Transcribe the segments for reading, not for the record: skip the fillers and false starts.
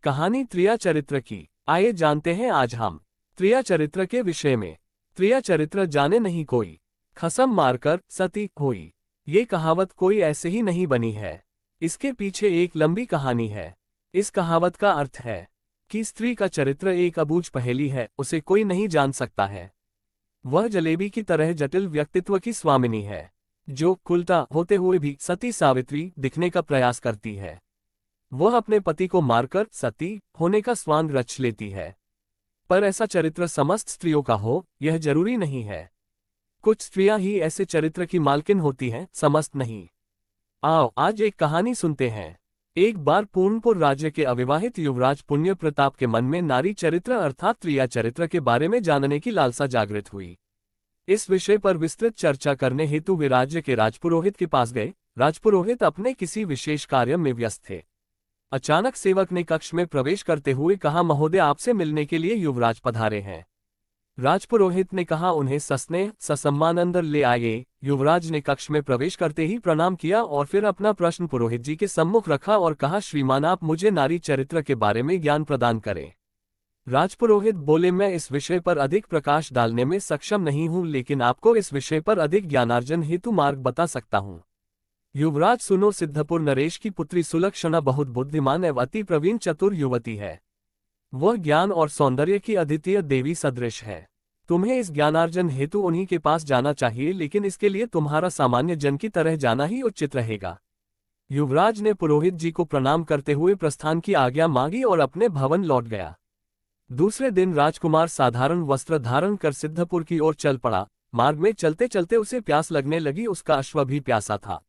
कहानी त्रिया चरित्र की। आइए जानते हैं आज हम त्रिया चरित्र के विषय में। त्रिया चरित्र जाने नहीं कोई, खसम मारकर सती होई। ये कहावत कोई ऐसे ही नहीं बनी है। इसके पीछे एक लंबी कहानी है। इस कहावत का अर्थ है कि स्त्री का चरित्र एक अबूझ पहेली है, उसे कोई नहीं जान सकता है। वह जलेबी की तरह जटिल व्यक्तित्व की स्वामिनी है, जो उल्टा होते हुए भी सती सावित्री दिखने का प्रयास करती है। वह अपने पति को मारकर सती होने का स्वांग रच लेती है। पर ऐसा चरित्र समस्त स्त्रियों का हो, यह जरूरी नहीं है। कुछ स्त्रियां ही ऐसे चरित्र की मालकिन होती हैं, समस्त नहीं। आओ आज एक कहानी सुनते हैं। एक बार पूर्णपुर राज्य के अविवाहित युवराज पुण्य प्रताप के मन में नारी चरित्र अर्थात त्रिया चरित्र के बारे में जानने की लालसा जागृत हुई। इस विषय पर विस्तृत चर्चा करने हेतु वे राज्य के राजपुरोहित के पास गए। राजपुरोहित अपने किसी विशेष कार्य में व्यस्त थे। अचानक सेवक ने कक्ष में प्रवेश करते हुए कहा, महोदय आपसे मिलने के लिए युवराज पधारे हैं। राजपुरोहित ने कहा, उन्हें सस्नेह ससम्मान अंदर ले आइए। युवराज ने कक्ष में प्रवेश करते ही प्रणाम किया और फिर अपना प्रश्न पुरोहित जी के सम्मुख रखा और कहा, श्रीमान आप मुझे नारी चरित्र के बारे में ज्ञान प्रदान करें। राजपुरोहित बोले, मैं इस विषय पर अधिक प्रकाश डालने में सक्षम नहीं हूं, लेकिन आपको इस विषय पर अधिक ज्ञानार्जन हेतु मार्ग बता सकता हूं। युवराज सुनो, सिद्धपुर नरेश की पुत्री सुलक्षणा बहुत बुद्धिमान एवं अति प्रवीण चतुर युवती है। वह ज्ञान और सौंदर्य की अद्वितीय देवी सदृश है। तुम्हें इस ज्ञानार्जन हेतु उन्हीं के पास जाना चाहिए, लेकिन इसके लिए तुम्हारा सामान्य जन की तरह जाना ही उचित रहेगा। युवराज ने पुरोहित जी को प्रणाम करते हुए प्रस्थान की आज्ञा मांगी और अपने भवन लौट गया। दूसरे दिन राजकुमार साधारण वस्त्र धारण कर सिद्धपुर की ओर चल पड़ा। मार्ग में चलते चलते उसे प्यास लगने लगी। उसका अश्व भी प्यासा था।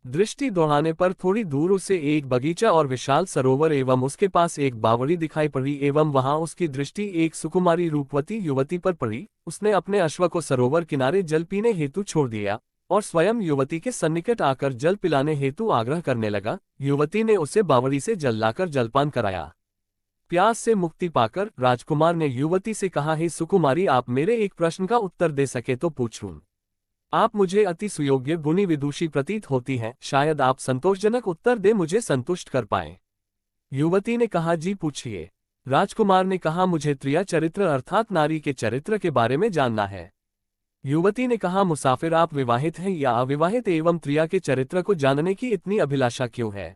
दृष्टि दौड़ाने पर थोड़ी दूर उसे एक बगीचा और विशाल सरोवर एवं उसके पास एक बावड़ी दिखाई पड़ी एवं वहां उसकी दृष्टि एक सुकुमारी रूपवती युवती पर पड़ी। उसने अपने अश्व को सरोवर किनारे जल पीने हेतु छोड़ दिया और स्वयं युवती के सन्निकट आकर जल पिलाने हेतु आग्रह करने लगा। युवती ने उसे बावड़ी से जल लाकर जलपान कराया। प्यास से मुक्ति पाकर राजकुमार ने युवती से कहा, हे सुकुमारी, आप मेरे एक प्रश्न का उत्तर दे सके तो पूछूं। आप मुझे अति सुयोग्य गुणी विदुषी प्रतीत होती हैं, शायद आप संतोषजनक उत्तर दे मुझे संतुष्ट कर पाएं। युवती ने कहा, जी पूछिए। राजकुमार ने कहा, मुझे त्रिया चरित्र अर्थात नारी के चरित्र के बारे में जानना है। युवती ने कहा, मुसाफिर आप विवाहित हैं या अविवाहित एवं त्रिया के चरित्र को जानने की इतनी अभिलाषा क्यों है?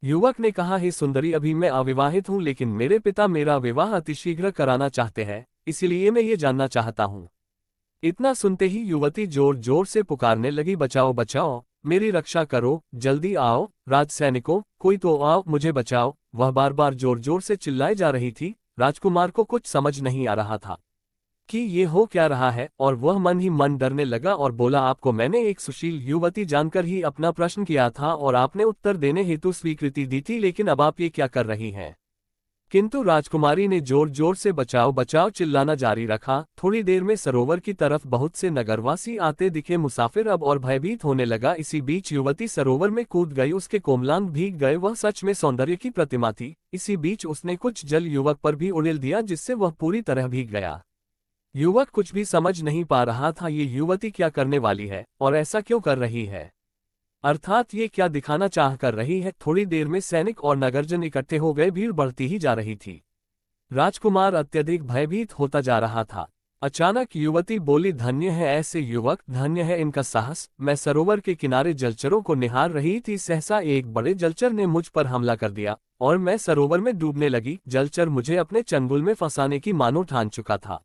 युवक ने कहा, हे सुंदरी, अभी मैं अविवाहित हूं, लेकिन मेरे पिता मेरा विवाह अतिशीघ्र कराना चाहते हैं, इसलिए मैं ये जानना चाहता हूं। इतना सुनते ही युवती जोर जोर से पुकारने लगी, बचाओ बचाओ, मेरी रक्षा करो, जल्दी आओ, राजसैनिकों, कोई तो आओ, मुझे बचाओ। वह बार बार जोर जोर से चिल्लाए जा रही थी। राजकुमार को कुछ समझ नहीं आ रहा था कि ये हो क्या रहा है, और वह मन ही मन डरने लगा और बोला, आपको मैंने एक सुशील युवती जानकर ही अपना प्रश्न किया था और आपने उत्तर देने हेतु स्वीकृति दी थी, लेकिन अब आप ये क्या कर रही हैं? किंतु राजकुमारी ने जोर जोर से बचाओ बचाओ चिल्लाना जारी रखा। थोड़ी देर में सरोवर की तरफ बहुत से नगरवासी आते दिखे। मुसाफिर अब और भयभीत होने लगा। इसी बीच युवती सरोवर में कूद गई। उसके कोमलांग भीग गए। वह सच में सौंदर्य की प्रतिमा थी। इसी बीच उसने कुछ जल युवक पर भी उड़ेल दिया, जिससे वह पूरी तरह भीग गया। युवक कुछ भी समझ नहीं पा रहा था, ये युवती क्या करने वाली है और ऐसा क्यों कर रही है, अर्थात ये क्या दिखाना चाह कर रही है। थोड़ी देर में सैनिक और नगरजन इकट्ठे हो गए। भीड़ बढ़ती ही जा रही थी। राजकुमार अत्यधिक भयभीत होता जा रहा था। अचानक युवती बोली, धन्य है ऐसे युवक, धन्य है इनका साहस। मैं सरोवर के किनारे जलचरों को निहार रही थी, सहसा एक बड़े जलचर ने मुझ पर हमला कर दिया और मैं सरोवर में डूबने लगी। जलचर मुझे अपने चंगुल में फंसाने की मानो ठान चुका था।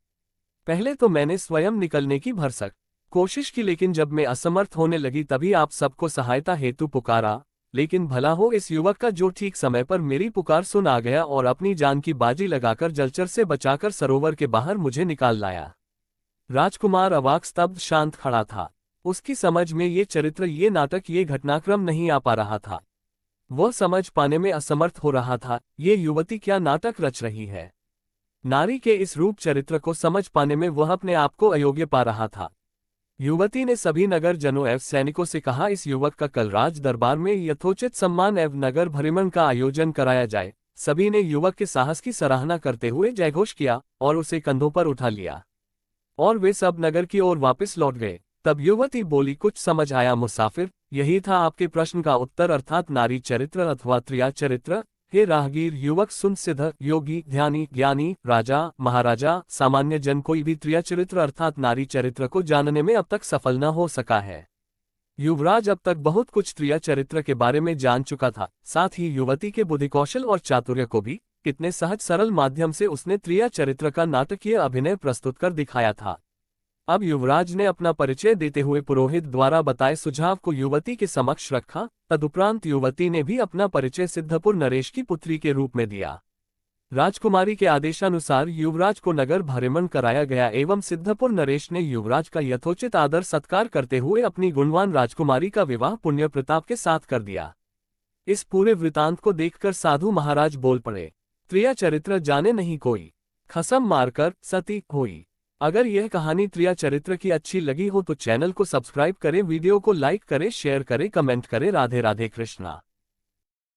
पहले तो मैंने स्वयं निकलने की भरसक कोशिश की, लेकिन जब मैं असमर्थ होने लगी तभी आप सबको सहायता हेतु पुकारा। लेकिन भला हो इस युवक का, जो ठीक समय पर मेरी पुकार सुन आ गया और अपनी जान की बाजी लगाकर जलचर से बचाकर सरोवर के बाहर मुझे निकाल लाया। राजकुमार अवाक स्तब्ध शांत खड़ा था। उसकी समझ में ये चरित्र, ये नाटक, ये घटनाक्रम नहीं आ पा रहा था। वह समझ पाने में असमर्थ हो रहा था, ये युवती क्या नाटक रच रही है। नारी के इस रूप चरित्र को समझ पाने में वह अपने आप को अयोग्य पा रहा था। युवती ने सभी नगर जनों एवं सैनिकों से कहा, इस युवक का कल राज दरबार में यथोचित सम्मान एवं नगर भ्रमण का आयोजन कराया जाए। सभी ने युवक के साहस की सराहना करते हुए जयघोष किया और उसे कंधों पर उठा लिया और वे सब नगर की ओर वापस लौट गए। तब युवती बोली, कुछ समझ आया मुसाफिर? यही था आपके प्रश्न का उत्तर, अर्थात नारी चरित्र अथवा त्रिया चरित्र। हे राहगीर, युवक सुन, सिद्ध, योगी, ध्यानी, ज्ञानी, राजा, महाराजा, सामान्य जन कोई भी त्रिया चरित्र अर्थात नारी चरित्र को जानने में अब तक सफल न हो सका है। युवराज अब तक बहुत कुछ त्रिया चरित्र के बारे में जान चुका था, साथ ही युवती के बुद्धि कौशल और चातुर्य को भी कितने सहज सरल माध्यम से उसने त्रिया चरित्र का नाटकीय अभिनय प्रस्तुत कर दिखाया था। अब युवराज ने अपना परिचय देते हुए पुरोहित द्वारा बताए सुझाव को युवती के समक्ष रखा। तदुपरांत युवती ने भी अपना परिचय सिद्धपुर नरेश की पुत्री के रूप में दिया। राजकुमारी के आदेशानुसार युवराज को नगर भ्रमण कराया गया एवं सिद्धपुर नरेश ने युवराज का यथोचित आदर सत्कार करते हुए अपनी गुणवान राजकुमारी का विवाह पुण्य प्रताप के साथ कर दिया। इस पूरे वृतांत को देखकर साधु महाराज बोल पड़े, त्रिया चरित्र जाने नहीं कोई, खसम मारकर सती होई। अगर यह कहानी त्रिया चरित्र की अच्छी लगी हो तो चैनल को सब्सक्राइब करें, वीडियो को लाइक करें, शेयर करें, कमेंट करें। राधे राधे कृष्णा।